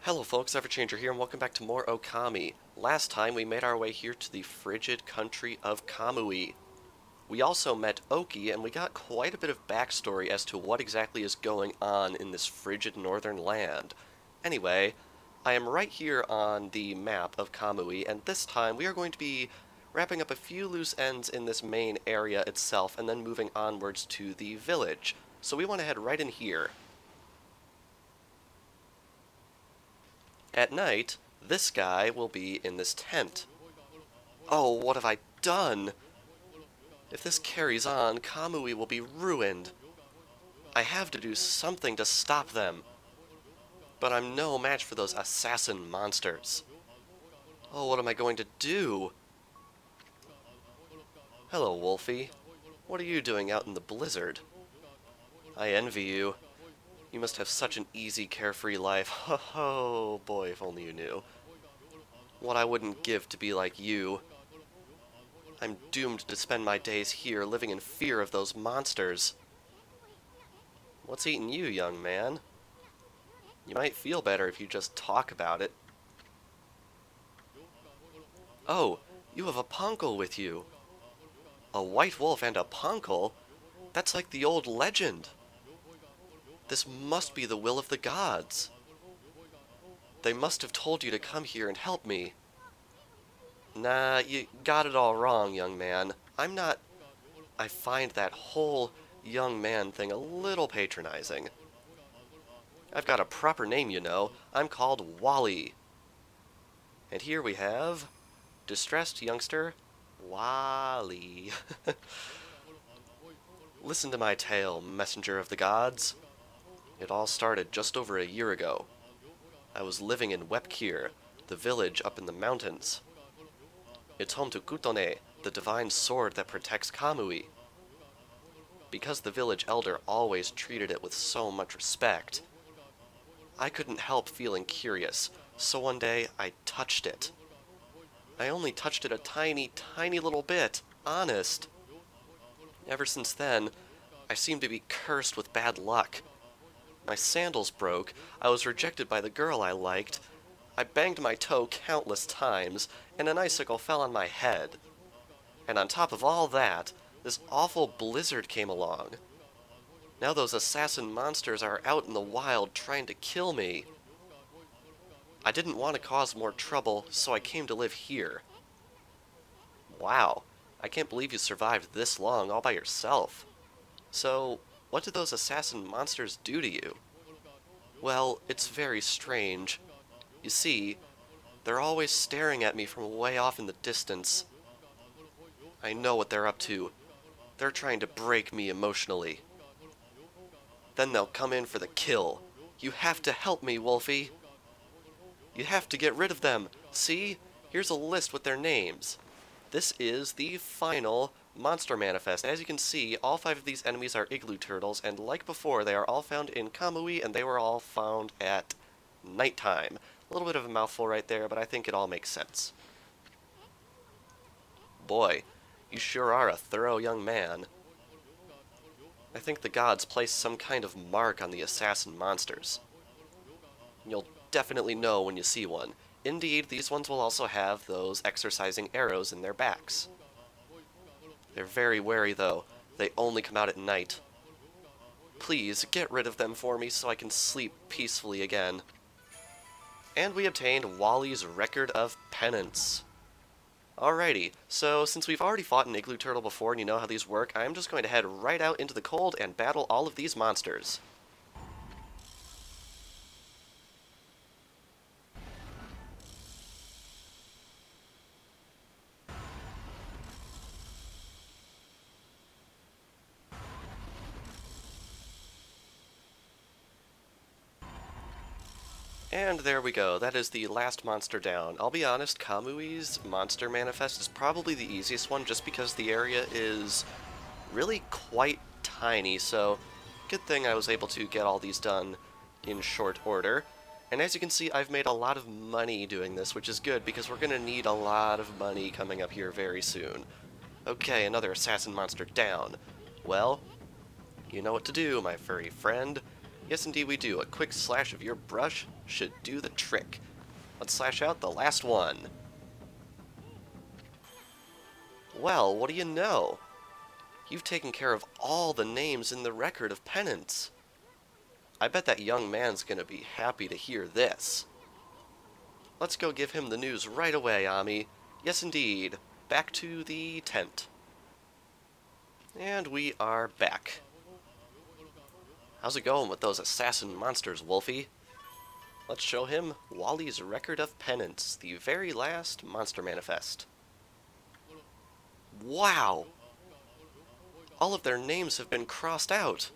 Hello folks, Everchanger here, and welcome back to more Ōkami. Last time we made our way here to the frigid country of Kamui. We also met Ōki, and we got quite a bit of backstory as to what exactly is going on in this frigid northern land. Anyway, I am right here on the map of Kamui, and this time we are going to be wrapping up a few loose ends in this main area itself, and then moving onwards to the village. So we want to head right in here. At night, this guy will be in this tent. Oh, what have I done? If this carries on, Kamui will be ruined. I have to do something to stop them. But I'm no match for those assassin monsters. Oh, what am I going to do? Hello, Wolfie. What are you doing out in the blizzard? I envy you. You must have such an easy, carefree life. Oh boy, if only you knew. What I wouldn't give to be like you. I'm doomed to spend my days here, living in fear of those monsters. What's eating you, young man? You might feel better if you just talk about it. Oh, you have a punkle with you. A white wolf and a punkle? That's like the old legend. This must be the will of the gods. They must have told you to come here and help me. Nah, you got it all wrong, young man. I'm not... I find that whole young man thing a little patronizing. I've got a proper name, you know. I'm called Wally. And here we have... distressed youngster, Wally. Listen to my tale, messenger of the gods. It all started just over a year ago. I was living in Wep'keer, the village up in the mountains. It's home to Kutone, the divine sword that protects Kamui. Because the village elder always treated it with so much respect, I couldn't help feeling curious, so one day I touched it. I only touched it a tiny, tiny little bit, honest. Ever since then, I seem to be cursed with bad luck. My sandals broke, I was rejected by the girl I liked, I banged my toe countless times, and an icicle fell on my head. And on top of all that, this awful blizzard came along. Now those assassin monsters are out in the wild trying to kill me. I didn't want to cause more trouble, so I came to live here. Wow, I can't believe you survived this long all by yourself. So, what did those assassin monsters do to you? Well, it's very strange. You see, they're always staring at me from way off in the distance. I know what they're up to. They're trying to break me emotionally. Then they'll come in for the kill. You have to help me, Wolfie. You have to get rid of them. See? Here's a list with their names. This is the final monster manifest. As you can see, all 5 of these enemies are igloo turtles, and like before, they are all found in Kamui, and they were all found at nighttime. A little bit of a mouthful right there, but I think it all makes sense. Boy, you sure are a thorough young man. I think the gods placed some kind of mark on the assassin monsters. You'll definitely know when you see one. Indeed, these ones will also have those exercising arrows in their backs. They're very wary, though. They only come out at night. Please, get rid of them for me so I can sleep peacefully again. And we obtained Wally's Record of Penance. Alrighty, so since we've already fought an igloo turtle before and you know how these work, I'm just going to head right out into the cold and battle all of these monsters. And there we go, that is the last monster down. I'll be honest, Kamui's monster manifest is probably the easiest one just because the area is really quite tiny, so good thing I was able to get all these done in short order. And as you can see, I've made a lot of money doing this, which is good because we're going to need a lot of money coming up here very soon. Okay, another assassin monster down. Well, you know what to do, my furry friend. Yes, indeed we do. A quick slash of your brush should do the trick. Let's slash out the last one. Well, what do you know? You've taken care of all the names in the record of penance. I bet that young man's gonna be happy to hear this. Let's go give him the news right away, Ami. Yes, indeed. Back to the tent. And we are back. How's it going with those assassin monsters, Wolfie? Let's show him Wally's Record of Penance, the very last monster manifest. Wow! All of their names have been crossed out.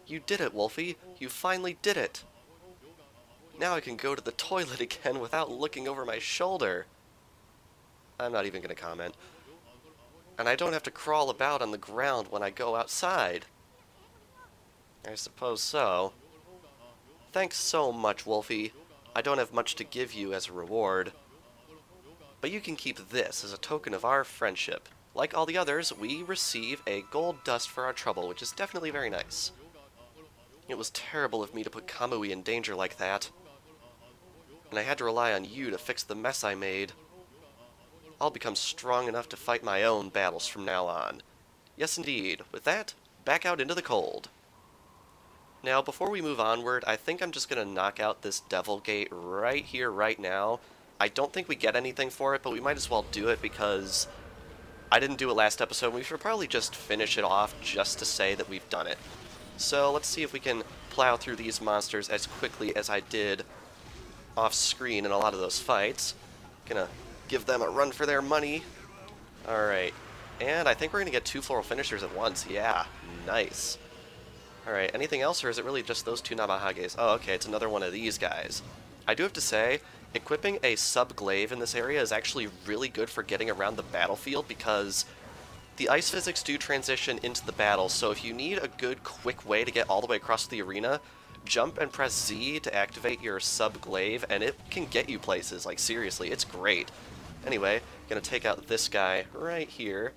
You did it, Wolfie. You finally did it. Now I can go to the toilet again without looking over my shoulder. I'm not even going to comment. And I don't have to crawl about on the ground when I go outside. I suppose so. Thanks so much, Wolfie. I don't have much to give you as a reward. But you can keep this as a token of our friendship. Like all the others, we receive a gold dust for our trouble, which is definitely very nice. It was terrible of me to put Kamui in danger like that. And I had to rely on you to fix the mess I made. I'll become strong enough to fight my own battles from now on. Yes, indeed. With that, back out into the cold. Now, before we move onward, I think I'm just going to knock out this Devil Gate right here, right now. I don't think we get anything for it, but we might as well do it because I didn't do it last episode, and we should probably just finish it off just to say that we've done it. So let's see if we can plow through these monsters as quickly as I did off-screen in a lot of those fights. Gonna give them a run for their money. Alright, and I think we're gonna get 2 floral finishers at once. Yeah, nice. Alright, anything else, or is it really just those 2 Namahages? Oh, okay, it's another one of these guys. I do have to say, equipping a sub-glaive in this area is actually really good for getting around the battlefield because the ice physics do transition into the battle, so if you need a good, quick way to get all the way across the arena, jump and press Z to activate your sub-glaive, and it can get you places. Like, seriously, it's great. Anyway, gonna take out this guy right here.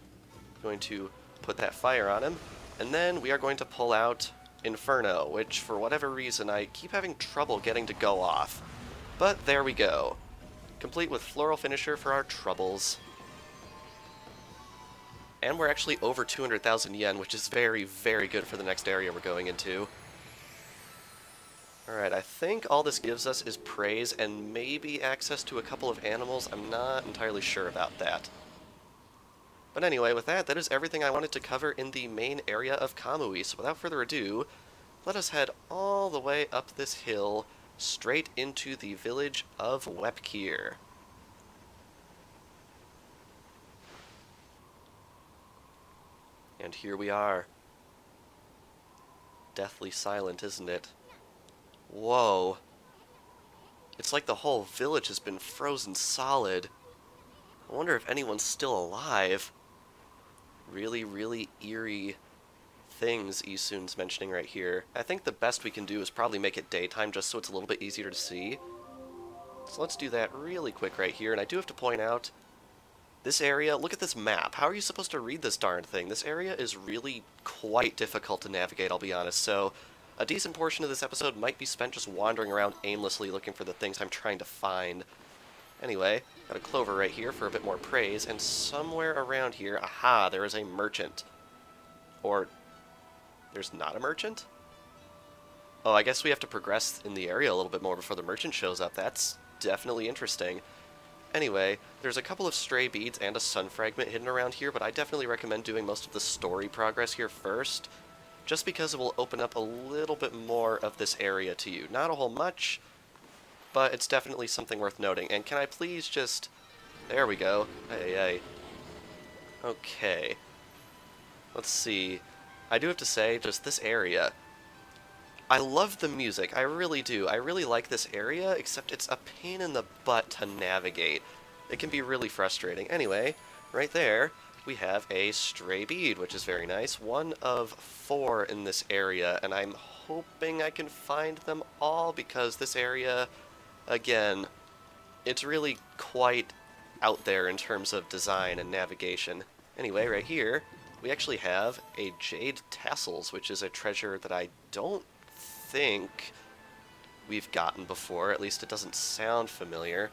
Going to put that fire on him, and then we are going to pull out Inferno, which, for whatever reason, I keep having trouble getting to go off. But there we go. Complete with Floral Finisher for our troubles. And we're actually over 200,000 yen, which is very, very good for the next area we're going into. Alright, I think all this gives us is praise and maybe access to a couple of animals. I'm not entirely sure about that. But anyway, with that, that is everything I wanted to cover in the main area of Kamui. So without further ado, let us head all the way up this hill, straight into the village of Wep'keer. And here we are. Deathly silent, isn't it? Whoa. It's like the whole village has been frozen solid. I wonder if anyone's still alive. Really, really eerie things Isun's mentioning right here. I think the best we can do is probably make it daytime just so it's a little bit easier to see. So let's do that really quick right here. And I do have to point out, this area, look at this map. How are you supposed to read this darn thing? This area is really quite difficult to navigate, I'll be honest. So a decent portion of this episode might be spent just wandering around aimlessly looking for the things I'm trying to find. Anyway, got a clover right here for a bit more praise, and somewhere around here, aha, there is a merchant. Or, there's not a merchant? Oh, I guess we have to progress in the area a little bit more before the merchant shows up. That's definitely interesting. Anyway, there's a couple of stray beads and a sun fragment hidden around here, but I definitely recommend doing most of the story progress here first, just because it will open up a little bit more of this area to you. Not a whole much, but it's definitely something worth noting. And can I please just... There we go. Hey. Okay. Let's see. I do have to say, just this area. I love the music. I really do. I really like this area, except it's a pain in the butt to navigate. It can be really frustrating. Anyway, right there, we have a stray bead, which is very nice. 1 of 4 in this area, and I'm hoping I can find them all, because this area... Again, it's really quite out there in terms of design and navigation. Anyway, right here, we actually have a Jade Tassels, which is a treasure that I don't think we've gotten before. At least it doesn't sound familiar.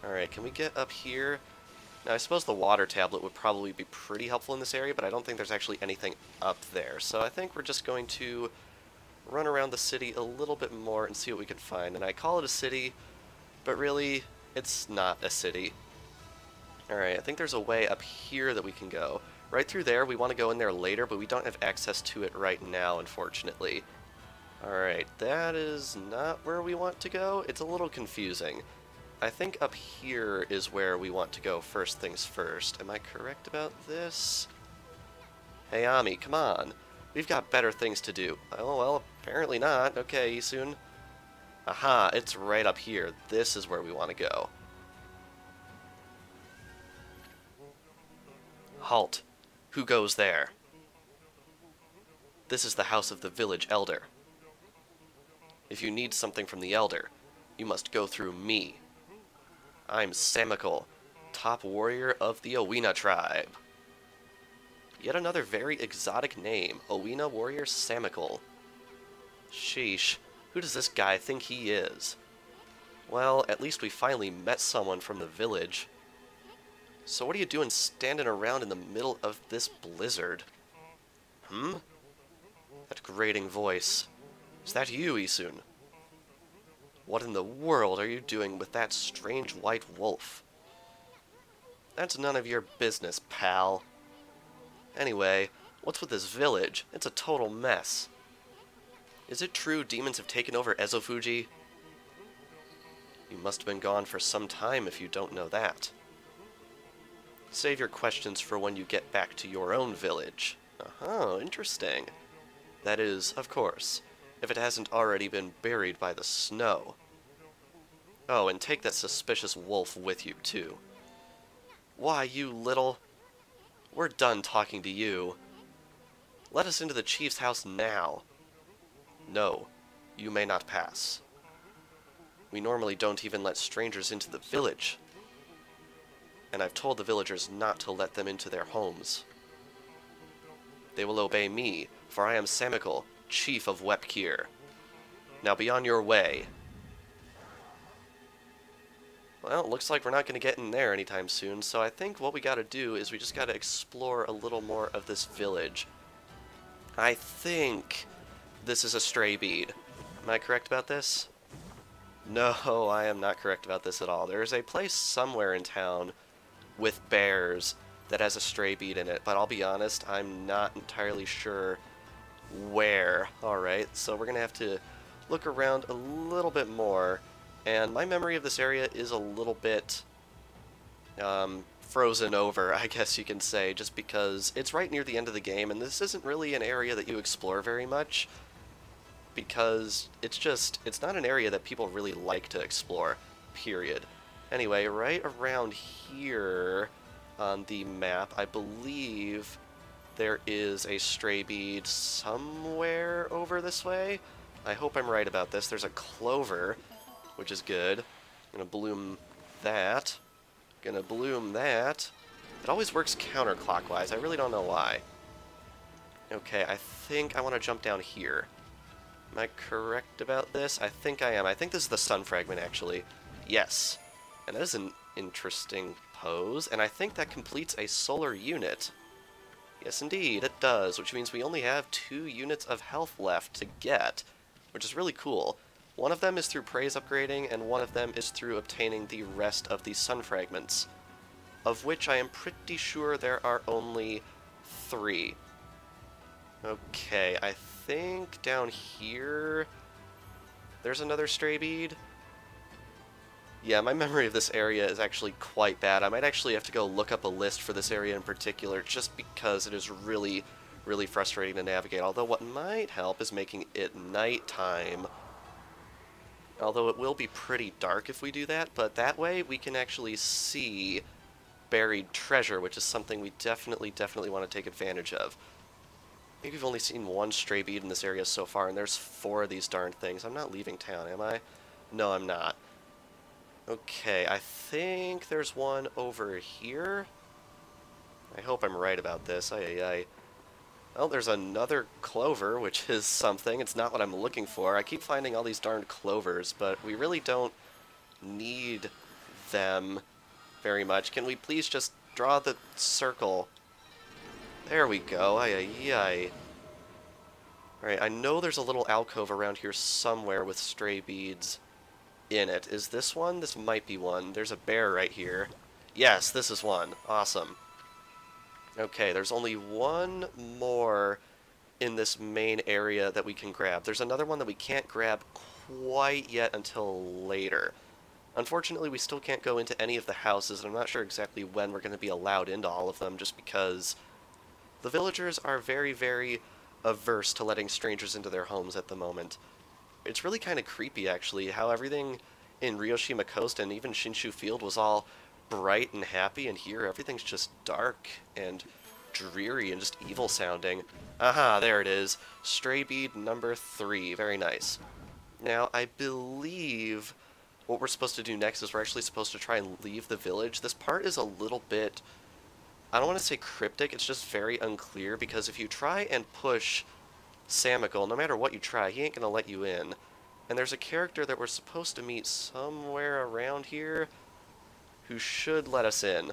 Alright, can we get up here? Now, I suppose the water tablet would probably be pretty helpful in this area, but I don't think there's actually anything up there. So I think we're just going to run around the city a little bit more and see what we can find. And I call it a city, but really, it's not a city. Alright, I think there's a way up here that we can go. Right through there, we want to go in there later, but we don't have access to it right now, unfortunately. Alright, that is not where we want to go. It's a little confusing. I think up here is where we want to go first things first. Am I correct about this? Hey, Ami, come on. We've got better things to do. Oh, well, apparently not. Okay, Isun. Aha, it's right up here. This is where we want to go. Halt. Who goes there? This is the house of the village elder. If you need something from the elder, you must go through me. I'm Samikal, top warrior of the Ōwina tribe. Yet another very exotic name, Ōwina warrior Samikal. Sheesh, who does this guy think he is? Well, at least we finally met someone from the village. So what are you doing standing around in the middle of this blizzard? That grating voice. Is that you, Isun? What in the world are you doing with that strange white wolf? That's none of your business, pal. Anyway, what's with this village? It's a total mess. Is it true demons have taken over Ezofuji? You must have been gone for some time if you don't know that. Save your questions for when you get back to your own village. Oh, interesting. That is, of course, if it hasn't already been buried by the snow. Oh, and take that suspicious wolf with you, too. Why, you little... We're done talking to you. Let us into the chief's house now. No, you may not pass. We normally don't even let strangers into the village. And I've told the villagers not to let them into their homes. They will obey me, for I am Samikal, chief of Wep'keer. Now be on your way. Well, it looks like we're not going to get in there anytime soon, so I think what we gotta do is we just gotta explore a little more of this village. I think this is a stray bead. Am I correct about this? No, I am not correct about this at all. There's a place somewhere in town with bears that has a stray bead in it, but I'll be honest, I'm not entirely sure where. Alright, so we're going to have to look around a little bit more, and my memory of this area is a little bit frozen over, I guess you can say, just because it's right near the end of the game, and this isn't really an area that you explore very much, because it's not an area that people really like to explore, period. Anyway, right around here on the map, I believe there is a stray bead somewhere over this way. I hope I'm right about this. There's a clover, which is good. I'm gonna bloom that. Gonna bloom that. It always works counterclockwise. I really don't know why. Okay, I think I want to jump down here. Am I correct about this? I think I am. I think this is the sun fragment, actually. Yes. And that is an interesting pose, and I think that completes a solar unit. Yes, indeed, it does, which means we only have 2 units of health left to get, which is really cool. One of them is through praise upgrading, and one of them is through obtaining the rest of the sun fragments, of which I am pretty sure there are only 3. Okay, I think down here there's another stray bead. Yeah, my memory of this area is actually quite bad. I might actually have to go look up a list for this area in particular, just because it is really, really frustrating to navigate. Although what might help is making it nighttime. Although it will be pretty dark if we do that, but that way we can actually see buried treasure, which is something we definitely want to take advantage of. I think we've only seen 1 stray bead in this area so far, and there's 4 of these darn things. I'm not leaving town, am I? No, I'm not. Okay, I think there's one over here. I hope I'm right about this. Well, there's another clover, which is something. It's not what I'm looking for. I keep finding all these darn clovers, but we really don't need them very much. Can we please just draw the circle? There we go. Ay, ay, ay. Alright, I know there's a little alcove around here somewhere with stray beads in it. Is this one? This might be one. There's a bear right here. Yes, this is one. Awesome. Okay, there's only one more in this main area that we can grab. There's another one that we can't grab quite yet until later. Unfortunately, we still can't go into any of the houses, and I'm not sure exactly when we're going to be allowed into all of them, just because the villagers are very, very averse to letting strangers into their homes at the moment. It's really kind of creepy, actually, how everything in Ryoshima Coast and even Shinshu Field was all bright and happy, and here everything's just dark and dreary and just evil sounding. Aha, there it is. Stray bead number 3. Very nice. Now, I believe what we're supposed to do next is we're actually supposed to try and leave the village. This part is a little bit, I don't want to say cryptic, it's just very unclear, because if you try and push Samical, no matter what you try, he ain't going to let you in. And there's a character that we're supposed to meet somewhere around here who should let us in.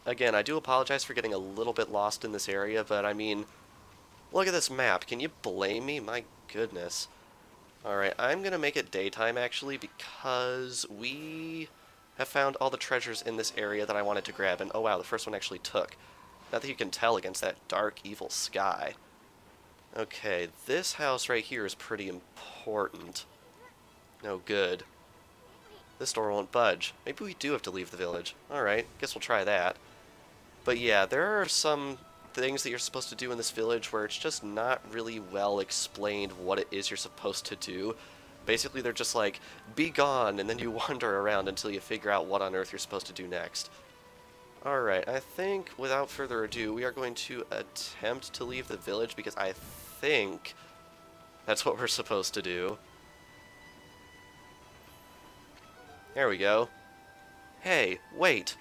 Again, I do apologize for getting a little bit lost in this area, but I mean, look at this map. Can you blame me? My goodness. Alright, I'm going to make it daytime, actually, because we have found all the treasures in this area that I wanted to grab, and oh wow, the first one actually took. Not that you can tell against that dark, evil sky. Okay, this house right here is pretty important. No good. This door won't budge. Maybe we do have to leave the village. Alright, guess we'll try that. But yeah, there are some things that you're supposed to do in this village where it's just not really well explained what it is you're supposed to do. Basically, they're just like, be gone, and then you wander around until you figure out what on earth you're supposed to do next. Alright, I think, without further ado, we are going to attempt to leave the village, because I think that's what we're supposed to do. There we go. Hey, wait!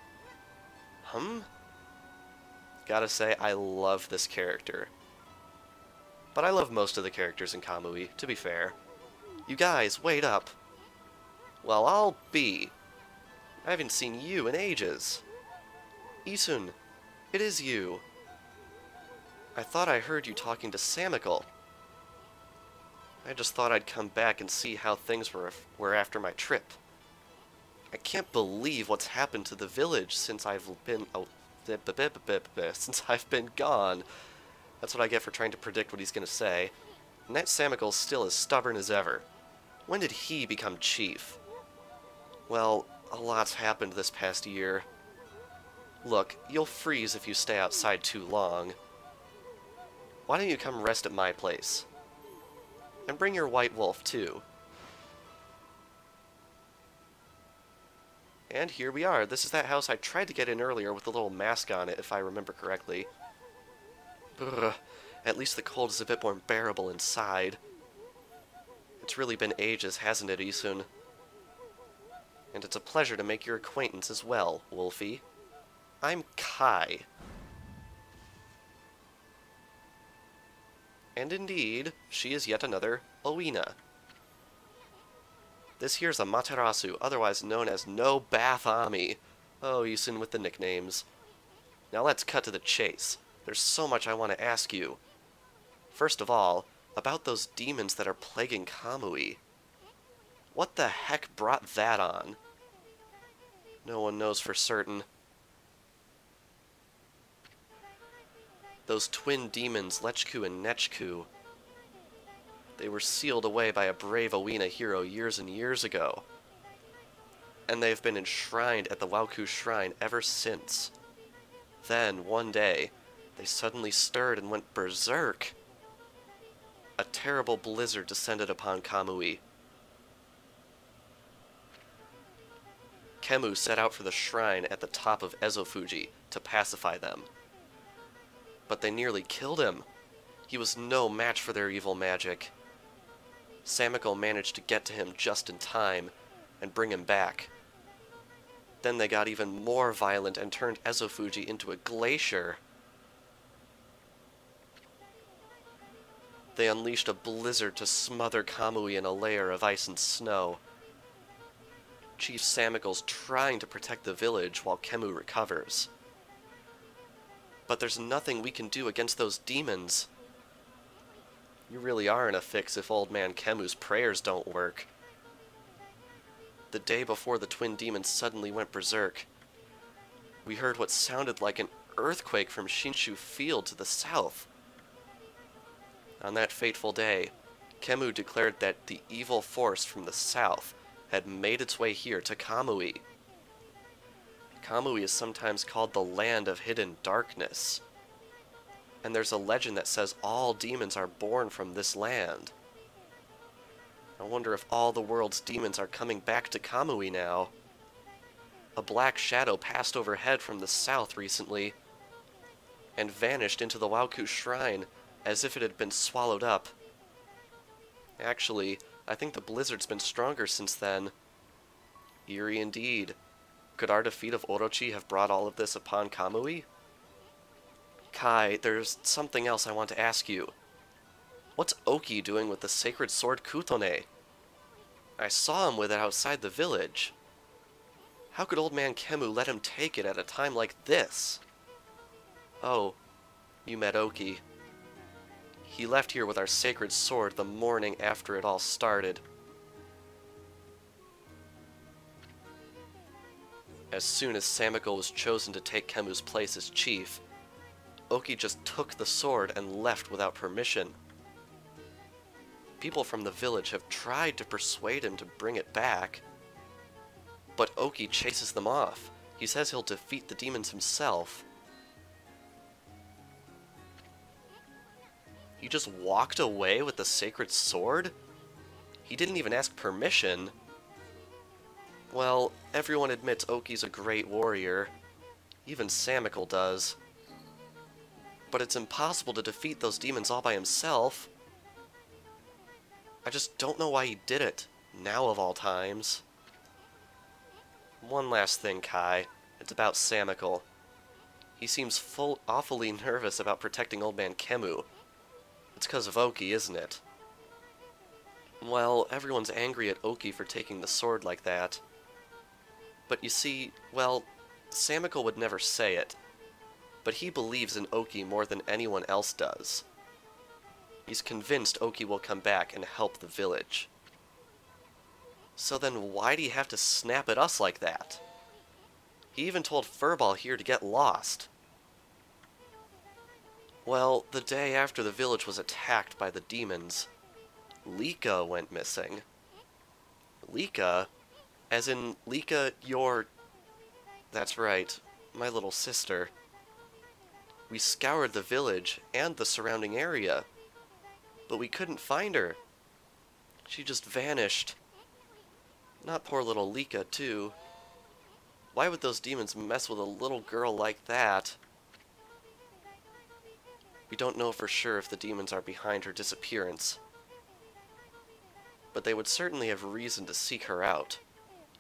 Gotta say, I love this character. But I love most of the characters in Kamui, to be fair. You guys, wait up. Well, I'll be. I haven't seen you in ages. Isun, it is you. I thought I heard you talking to Samical. I just thought I'd come back and see how things were after my trip. I can't believe what's happened to the village since I've been gone. That's what I get for trying to predict what he's going to say. And that Samical's still as stubborn as ever. When did he become chief? Well, a lot's happened this past year. Look, you'll freeze if you stay outside too long. Why don't you come rest at my place? And bring your white wolf, too. And here we are. This is that house I tried to get in earlier with the little mask on it, if I remember correctly. Brr, at least the cold is a bit more bearable inside. It's really been ages, hasn't it, Isun? And it's a pleasure to make your acquaintance as well, Wolfie. I'm Kai. And indeed, she is yet another Ōina. This here's a Materasu, otherwise known as No Bath Ami. Oh, Isun with the nicknames. Now let's cut to the chase. There's so much I want to ask you. First of all, about those demons that are plaguing Kamui. What the heck brought that on? No one knows for certain. Those twin demons, Lechku and Nechku. They were sealed away by a brave Ōina hero years and years ago. And they've been enshrined at the Wep'keer shrine ever since. Then, one day, they suddenly stirred and went berserk. A terrible blizzard descended upon Kamui. Kemu set out for the shrine at the top of Ezofuji to pacify them. But they nearly killed him. He was no match for their evil magic. Samical managed to get to him just in time and bring him back. Then they got even more violent and turned Ezofuji into a glacier. they unleashed a blizzard to smother Kamui in a layer of ice and snow. Chief Samicle's trying to protect the village while Kemu recovers. But there's nothing we can do against those demons. You really are in a fix if old man Kemu's prayers don't work. The day before the twin demons suddenly went berserk, we heard what sounded like an earthquake from Shinshu Field to the south. On that fateful day, Kemu declared that the evil force from the south had made its way here to Kamui. Kamui is sometimes called the land of hidden darkness, and there's a legend that says all demons are born from this land. I wonder if all the world's demons are coming back to Kamui now. A black shadow passed overhead from the south recently, and vanished into the Wauku Shrine as if it had been swallowed up. Actually, I think the blizzard's been stronger since then. Eerie indeed. Could our defeat of Orochi have brought all of this upon Kamui? Kai, there's something else I want to ask you. What's Oki doing with the sacred sword Kutone? I saw him with it outside the village. How could old man Kemu let him take it at a time like this? Oh, you met Oki. He left here with our sacred sword the morning after it all started. As soon as Samicle was chosen to take Kemu's place as chief, Oki just took the sword and left without permission. People from the village have tried to persuade him to bring it back, but Oki chases them off. He says he'll defeat the demons himself. He just walked away with the sacred sword? He didn't even ask permission. Well, everyone admits Oki's a great warrior. Even Samicle does. But it's impossible to defeat those demons all by himself. I just don't know why he did it, now of all times. One last thing, Kai. It's about Samicle. He seems awfully nervous about protecting old man Kemu. It's 'cause of Oki, isn't it? Well, everyone's angry at Oki for taking the sword like that. But you see, well, Samicle would never say it, but he believes in Oki more than anyone else does. He's convinced Oki will come back and help the village. So then why'd he have to snap at us like that? He even told Furball here to get lost. Well, the day after the village was attacked by the demons, Lika went missing. Lika? As in, Lika, your... That's right, my little sister. We scoured the village and the surrounding area, but we couldn't find her. She just vanished. Not poor little Lika, too. Why would those demons mess with a little girl like that? We don't know for sure if the demons are behind her disappearance, but they would certainly have reason to seek her out.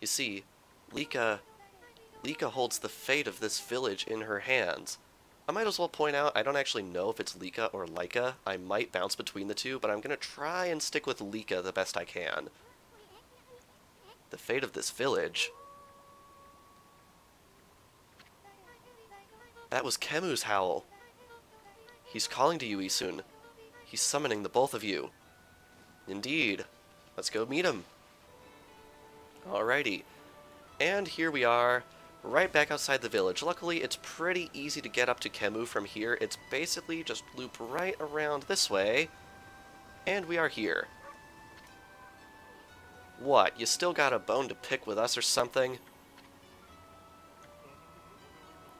You see, Lika holds the fate of this village in her hands. I might as well point out, I don't actually know if it's Lika or Laika. I might bounce between the two, but I'm going to try and stick with Lika the best I can. The fate of this village? That was Kemu's howl. He's calling to you, Isun. He's summoning the both of you. Indeed. Let's go meet him. Alrighty. And here we are, right back outside the village. Luckily, it's pretty easy to get up to Kemu from here. It's basically just loop right around this way, and we are here. What, you still got a bone to pick with us or something?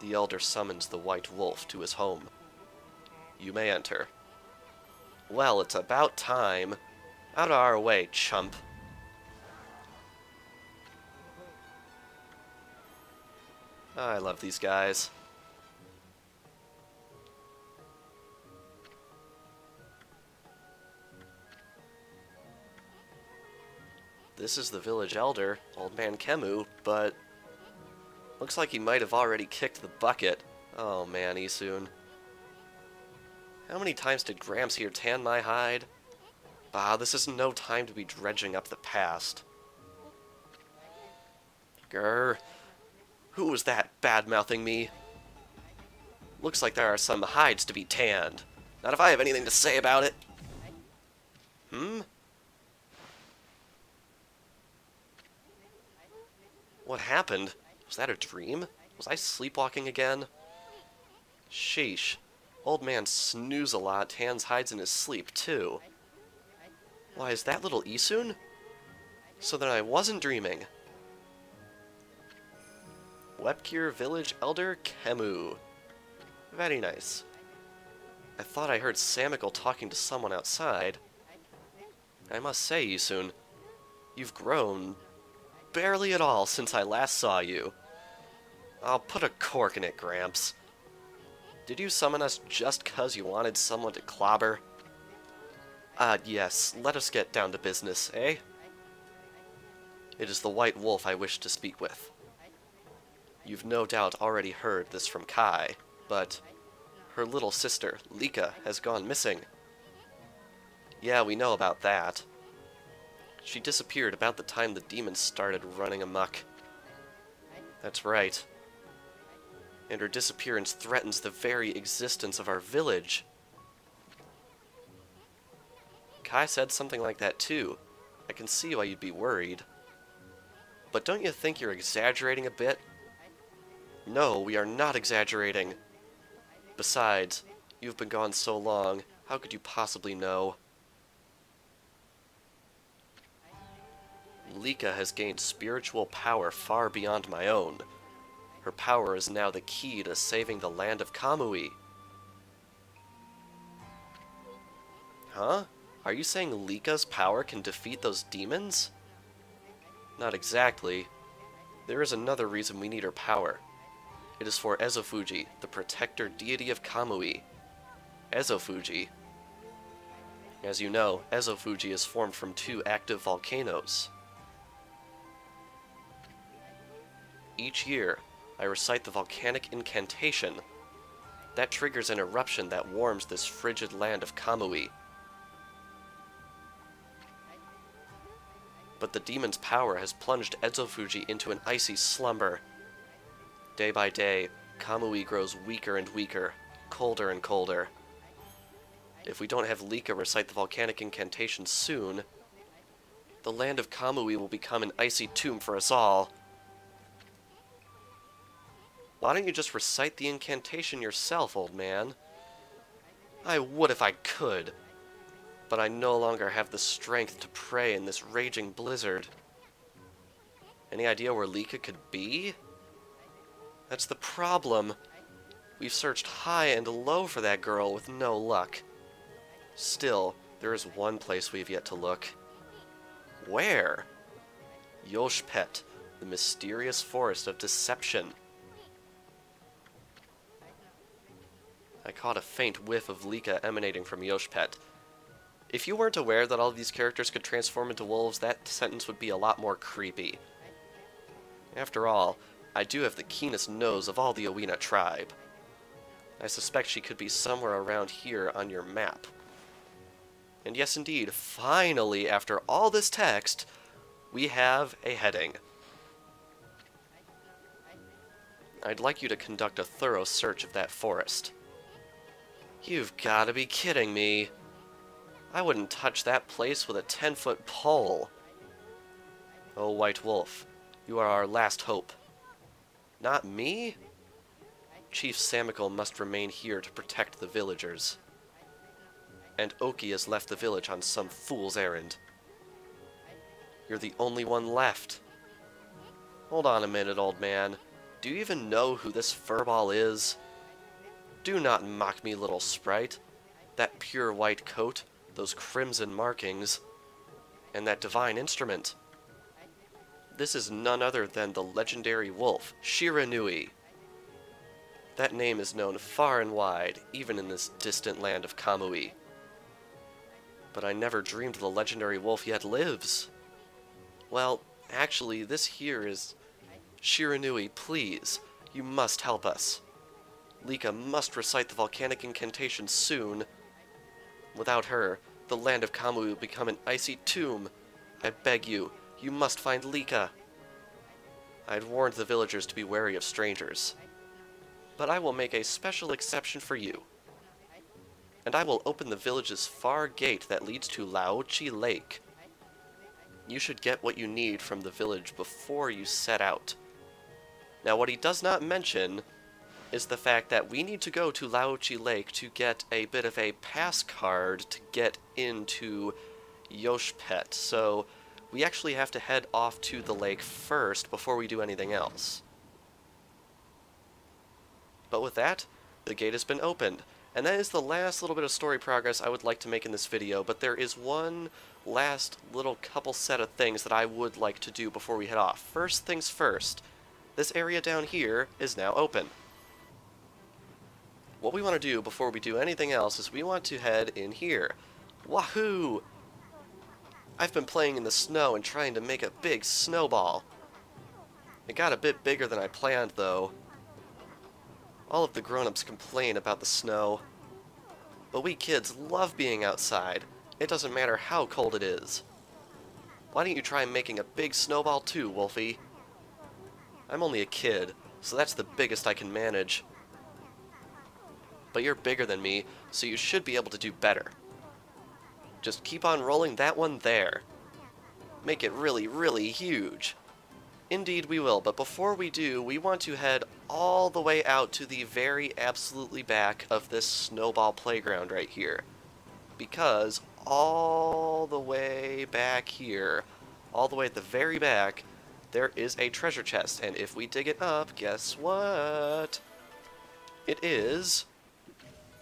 The elder summons the white wolf to his home. You may enter. Well, it's about time. Out of our way, chump. I love these guys. This is the village elder, old man Kemu, but looks like he might have already kicked the bucket. Oh man, Isun. How many times did Gramps here tan my hide? Ah, this is no time to be dredging up the past. Grr. Who was that bad-mouthing me? Looks like there are some hides to be tanned. Not if I have anything to say about it. What happened? Was that a dream? Was I sleepwalking again? Sheesh. Old man snooze a lot, tans hides in his sleep, too. Why, is that little Isun? So then I wasn't dreaming. Wep'keer Village Elder Kamui. Very nice. I thought I heard Samical talking to someone outside. I must say, Isun, you've grown barely at all since I last saw you. I'll put a cork in it, Gramps. Did you summon us just 'cause you wanted someone to clobber? Yes, let us get down to business, eh? It is the White Wolf I wish to speak with. You've no doubt already heard this from Kai, but her little sister, Lika, has gone missing. Yeah, we know about that. She disappeared about the time the demons started running amok. That's right. And her disappearance threatens the very existence of our village. Kai said something like that too. I can see why you'd be worried. But don't you think you're exaggerating a bit? No, we are not exaggerating. Besides, you've been gone so long, how could you possibly know? Lika has gained spiritual power far beyond my own. Her power is now the key to saving the land of Kamui. Huh? Are you saying Lika's power can defeat those demons? Not exactly. There is another reason we need her power. It is for Ezofuji, the protector deity of Kamui. Ezofuji. As you know, Ezofuji is formed from 2 active volcanoes. Each year, I recite the volcanic incantation. That triggers an eruption that warms this frigid land of Kamui. But the demon's power has plunged Ezofuji into an icy slumber. Day by day, Kamui grows weaker and weaker, colder and colder. If we don't have Lika recite the volcanic incantation soon, the land of Kamui will become an icy tomb for us all. Why don't you just recite the incantation yourself, old man? I would if I could, but I no longer have the strength to pray in this raging blizzard. Any idea where Lika could be? That's the problem. We've searched high and low for that girl with no luck. Still, there is one place we've yet to look. Where? Yoshpet, the mysterious forest of deception. I caught a faint whiff of Lika emanating from Yoshpet. If you weren't aware that all of these characters could transform into wolves, that sentence would be a lot more creepy. After all, I do have the keenest nose of all the Owina tribe. I suspect she could be somewhere around here on your map. And yes indeed, finally, after all this text, we have a heading. I'd like you to conduct a thorough search of that forest. You've gotta be kidding me. I wouldn't touch that place with a 10-foot pole. Oh, White Wolf, you are our last hope. Not me? Chief Samical must remain here to protect the villagers. And Oki has left the village on some fool's errand. You're the only one left. Hold on a minute, old man. Do you even know who this furball is? Do not mock me, little sprite. That pure white coat, those crimson markings, and that divine instrument. This is none other than the legendary wolf, Shiranui. That name is known far and wide, even in this distant land of Kamui. But I never dreamed the legendary wolf yet lives. Well, actually, this here is... Shiranui, please, you must help us. Lika must recite the volcanic incantation soon, Without her, the land of Kamui will become an icy tomb. I beg you, you must find Lika. I had warned the villagers to be wary of strangers. But I will make a special exception for you. And I will open the village's far gate that leads to Ōkami Lake. You should get what you need from the village before you set out. Now, what he does not mention is the fact that we need to go to Ōkami Lake to get a bit of a pass card to get into Yoshpet. So we actually have to head off to the lake first before we do anything else. But with that, the gate has been opened. And that is the last little bit of story progress I would like to make in this video, but there is one last little couple set of things that I would like to do before we head off. First things first, this area down here is now open. What we want to do before we do anything else is we want to head in here. Wahoo! I've been playing in the snow and trying to make a big snowball. It got a bit bigger than I planned, though. All of the grown-ups complain about the snow, but we kids love being outside. It doesn't matter how cold it is. Why don't you try making a big snowball too, Wolfie? I'm only a kid, so that's the biggest I can manage. But you're bigger than me, so you should be able to do better. Just keep on rolling that one there. Make it really, really huge. Indeed we will, but before we do, we want to head all the way out to the very absolutely back of this snowball playground right here. Because all the way back here, all the way at the very back, there is a treasure chest, and if we dig it up, guess what? It is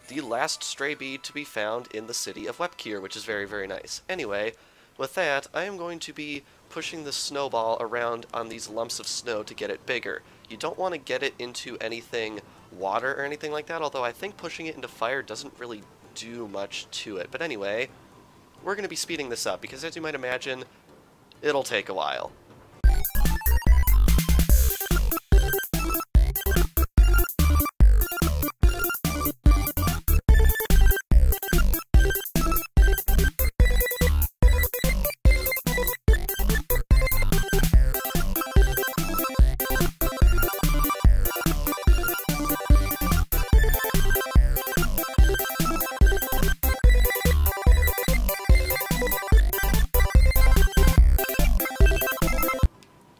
the last stray bead to be found in the city of Wep'keer, which is very, very nice. Anyway, with that, I am going to be pushing the snowball around on these lumps of snow to get it bigger. You don't want to get it into anything water or anything like that, although I think pushing it into fire doesn't really do much to it. But anyway, we're going to be speeding this up because, as you might imagine, it'll take a while.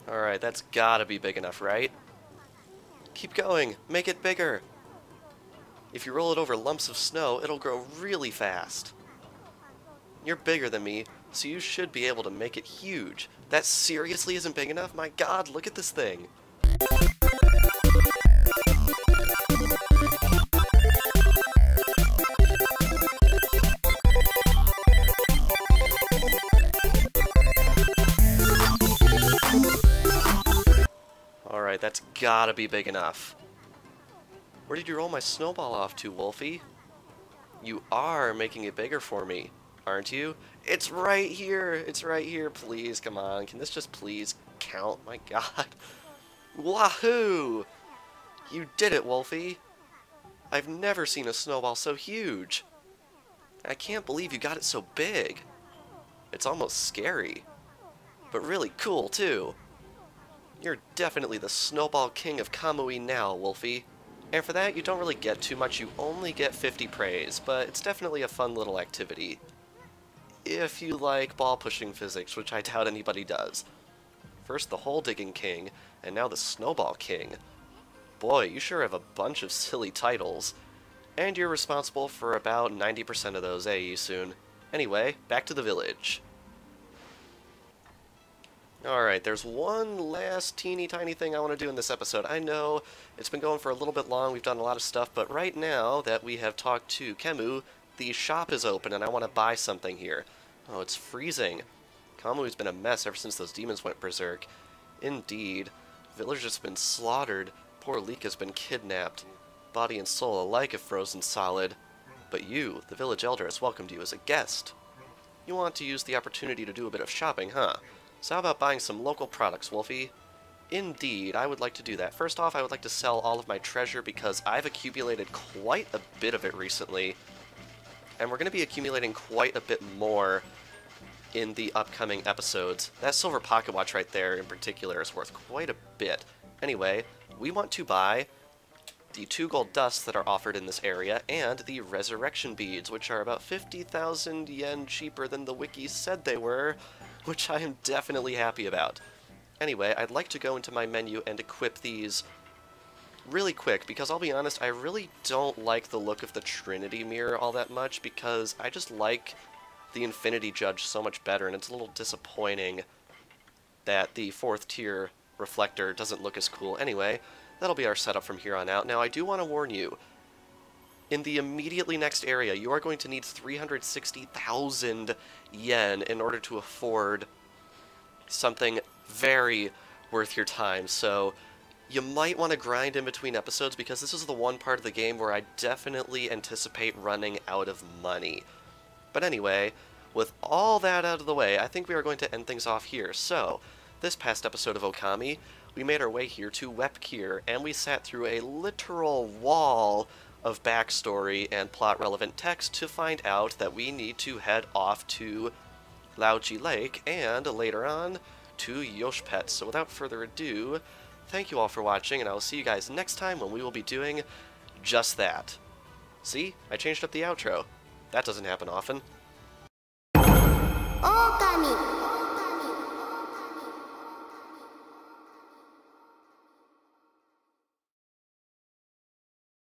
Alright, that's gotta be big enough, right? Keep going! Make it bigger! If you roll it over lumps of snow, it'll grow really fast. You're bigger than me, so you should be able to make it huge. That seriously isn't big enough? My god, look at this thing! Alright, that's gotta be big enough. Where did you roll my snowball off to, Wolfie? You are making it bigger for me, aren't you? It's right here! It's right here, please, come on. Can this just please count? My god. Wahoo! You did it, Wolfie! I've never seen a snowball so huge. I can't believe you got it so big. It's almost scary. But really cool, too. You're definitely the snowball king of Kamui now, Wolfie. And for that, you don't really get too much, you only get 50 praise, but it's definitely a fun little activity. If you like ball pushing physics, which I doubt anybody does. First the hole digging king, and now the snowball king. Boy, you sure have a bunch of silly titles. And you're responsible for about 90% of those, Soon. Anyway, back to the village. Alright, there's one last teeny tiny thing I want to do in this episode. I know it's been going for a little bit long, we've done a lot of stuff, but right now that we have talked to Kamui, the shop is open and I want to buy something here. Oh, it's freezing. Kamui's been a mess ever since those demons went berserk. Indeed. Villagers have been slaughtered. Poor Lika's been kidnapped. Body and soul alike have frozen solid. But you, the village elder, has welcomed you as a guest. You want to use the opportunity to do a bit of shopping, huh? So how about buying some local products, Wolfie? Indeed, I would like to do that. First off, I would like to sell all of my treasure because I've accumulated quite a bit of it recently. and we're going to be accumulating quite a bit more in the upcoming episodes. That silver pocket watch right there in particular is worth quite a bit. Anyway, we want to buy the 2 gold dusts that are offered in this area, and the resurrection beads, which are about 50,000 yen cheaper than the wiki said they were, which I am definitely happy about. Anyway, I'd like to go into my menu and equip these really quick, because I'll be honest, I really don't like the look of the Trinity mirror all that much, because I just like the Infinity Judge so much better, and it's a little disappointing that the 4th tier reflector doesn't look as cool. Anyway, that'll be our setup from here on out. Now, I do want to warn you, in the immediately next area, you are going to need 360,000 yen in order to afford something very worth your time, so you might want to grind in between episodes, because this is the one part of the game where I definitely anticipate running out of money. But anyway, with all that out of the way, I think we are going to end things off here. So, this past episode of Ōkami, we made our way here to Wep'keer, and we sat through a literal wall of backstory and plot-relevant text to find out that we need to head off to Laoji Lake, and later on, to Yoshpet. So without further ado, thank you all for watching, and I will see you guys next time when we will be doing just that. See? I changed up the outro. That doesn't happen often.